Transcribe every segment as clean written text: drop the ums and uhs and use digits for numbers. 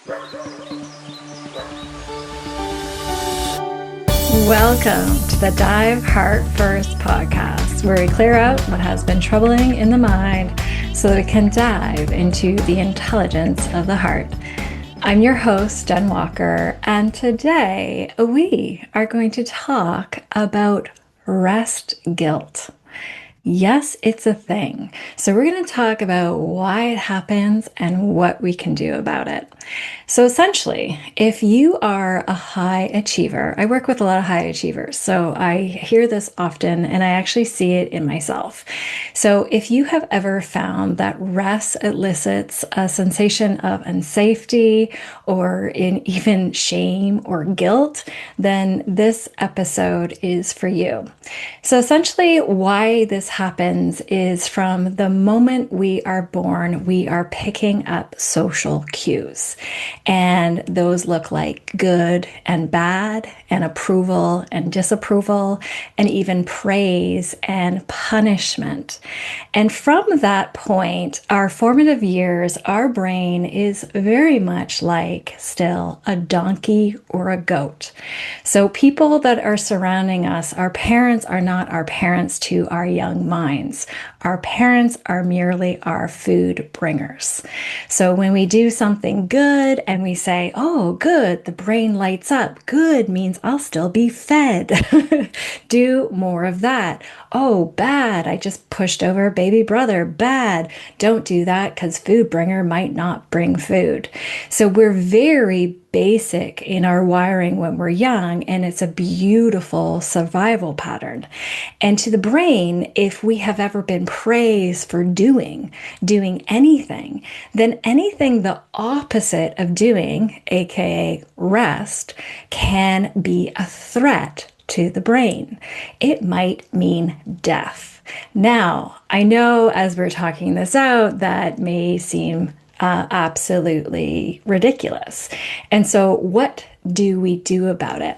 Welcome to the Dive Heart First podcast, where we clear out what has been troubling in the mind so that we can dive into the intelligence of the heart. I'm your host, Jenn Walker, and today we are going to talk about rest guilt. Yes, it's a thing. So we're going to talk about why it happens and what we can do about it. So essentially, if you are a high achiever, I work with a lot of high achievers, so I hear this often and I actually see it in myself. So if you have ever found that rest elicits a sensation of unsafety or in even shame or guilt, then this episode is for you. So essentially, why this happens is from the moment we are born, we are picking up social cues. And those look like good and bad, and approval and disapproval, and even praise and punishment. And from that point, our formative years, our brain is very much like still a donkey or a goat. So people that are surrounding us, our parents are not our parents to our young minds. Our parents are merely our food bringers. So when we do something good and we say, oh, good, the brain lights up. Good means I'll still be fed. Do more of that. Oh, bad, I just pushed over baby brother. Bad, don't do that because food bringer might not bring food. So we're very basic in our wiring when we're young, and it's a beautiful survival pattern. And to the brain, if we have ever been praised for doing anything, then anything the opposite of doing, aka rest, can be a threat to the brain. It might mean death. Now, I know as we're talking this out, that may seem absolutely ridiculous. And so what do we do about it?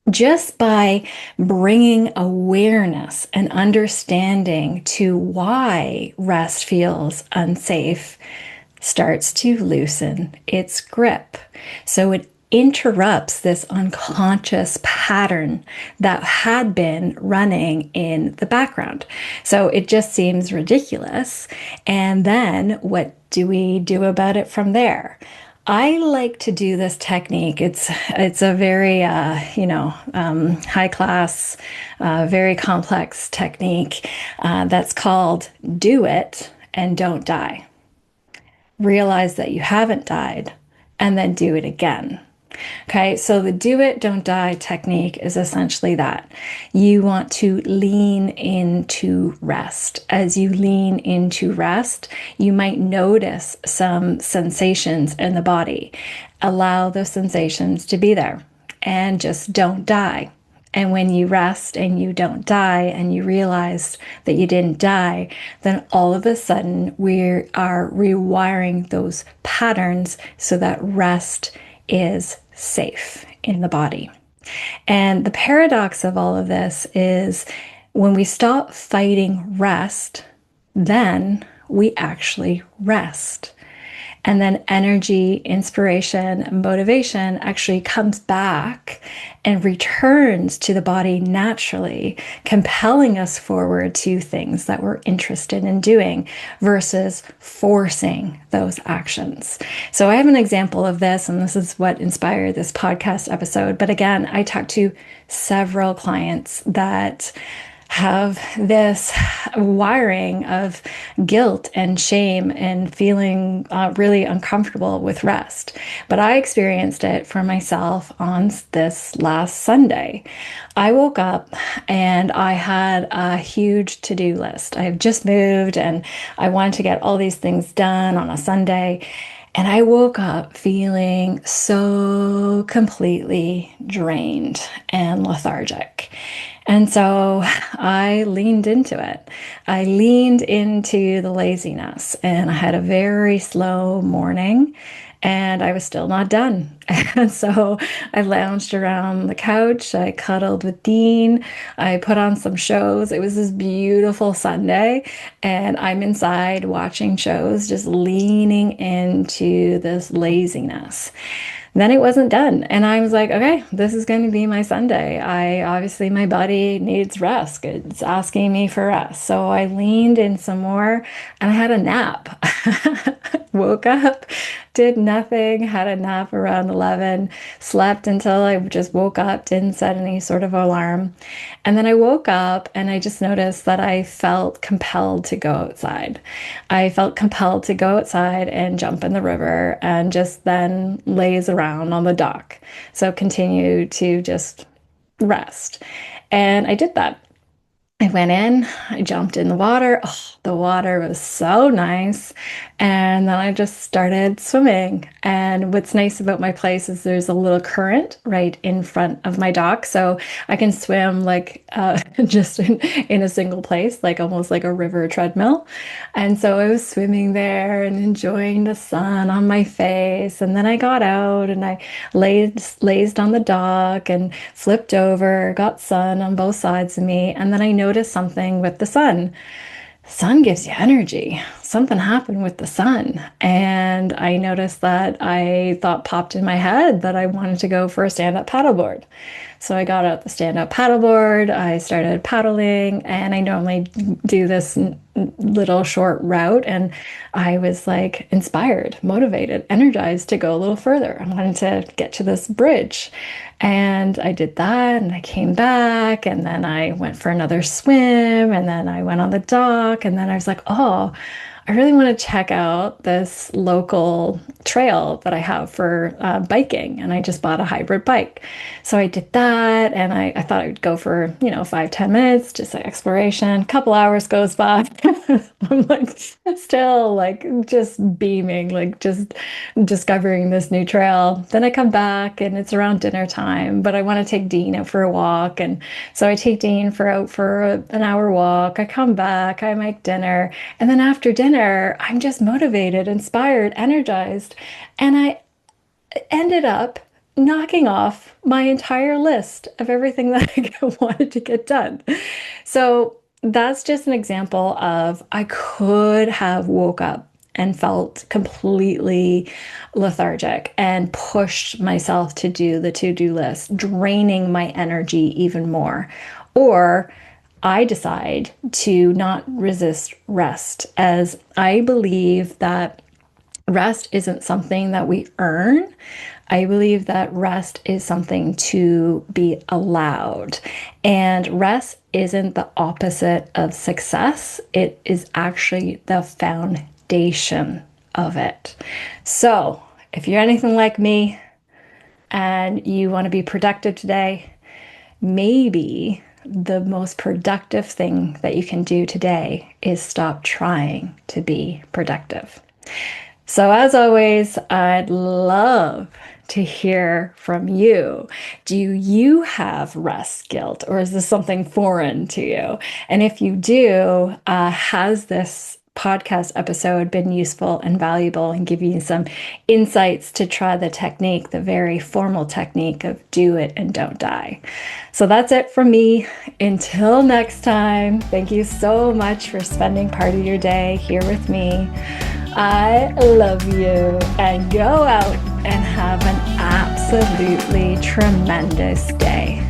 Just by bringing awareness and understanding to why rest feels unsafe starts to loosen its grip. So it interrupts this unconscious pattern that had been running in the background. So it just seems ridiculous. And then what do we do about it from there? I like to do this technique. It's a very high class, very complex technique that's called do it and don't die. Realize that you haven't died and then do it again. Okay, so the do it, don't die technique is essentially that. You want to lean into rest. As you lean into rest, you might notice some sensations in the body. Allow those sensations to be there and just don't die. And when you rest and you don't die and you realize that you didn't die, then all of a sudden we are rewiring those patterns so that rest is safe in the body. And the paradox of all of this is when we stop fighting rest, then we actually rest. And then energy, inspiration, motivation actually comes back and returns to the body naturally, compelling us forward to things that we're interested in doing versus forcing those actions. So I have an example of this, and this is what inspired this podcast episode. But again, I talked to several clients that have this wiring of guilt and shame and feeling really uncomfortable with rest. But I experienced it for myself on this last Sunday. I woke up and I had a huge to-do list. I have just moved and I wanted to get all these things done on a Sunday. And I woke up feeling so completely drained and lethargic. And so I leaned into it. I leaned into the laziness, and I had a very slow morning, and I was still not done. And so I lounged around the couch. I cuddled with Dean. I put on some shows. It was this beautiful Sunday, and I'm inside watching shows, just leaning into this laziness. Then it wasn't done. And I was like, okay, this is going to be my Sunday. Obviously, my body needs rest. It's asking me for rest. So I leaned in some more and I had a nap. Woke up, did nothing, had a nap around 11, slept until I just woke up, didn't set any sort of alarm. And then I woke up and I just noticed that I felt compelled to go outside. I felt compelled to go outside and jump in the river and just then laze around on the dock. So continue to just rest. And I did that. I went in, I jumped in the water. Oh, the water was so nice. And then I just started swimming. And what's nice about my place is there's a little current right in front of my dock. So I can swim like just in a single place, like almost like a river treadmill. And so I was swimming there and enjoying the sun on my face. And then I got out and I lazed on the dock and flipped over, got sun on both sides of me. And then I noticed something with the sun. Sun gives you energy. Something happened with the sun. And I noticed that I thought popped in my head that I wanted to go for a stand-up paddleboard. So I got out the stand-up paddleboard, I started paddling, and I normally do this little short route, and I was like inspired, motivated, energized to go a little further. I wanted to get to this bridge. And I did that, and I came back, and then I went for another swim, and then I went on the dock, and then I was like, oh, I really want to check out this local trail that I have for biking. And I just bought a hybrid bike. So I did that. And I thought I would go for, 5-10 minutes, just like exploration. A couple hours goes by. I'm like still like just beaming, like just discovering this new trail. Then I come back and it's around dinner time, but I want to take Dean out for a walk. And so I take Dean out for an hour walk. I come back, I make dinner. And then after dinner, I'm just motivated, inspired, energized. And I ended up knocking off my entire list of everything that I wanted to get done. So that's just an example of I could have woke up and felt completely lethargic and pushed myself to do the to-do list, draining my energy even more. Or I decide to not resist rest, as I believe that rest isn't something that we earn. I believe that rest is something to be allowed. And rest isn't the opposite of success, it is actually the foundation of it. So, if you're anything like me and you want to be productive today, maybe the most productive thing that you can do today is stop trying to be productive. So as always, I'd love to hear from you. Do you have rest guilt, or is this something foreign to you? And if you do, has this podcast episode been useful and valuable and give you some insights to try the technique, the very formal technique of do it and don't die? So that's it from me. Until next time, thank you so much for spending part of your day here with me. I love you, and go out and have an absolutely tremendous day.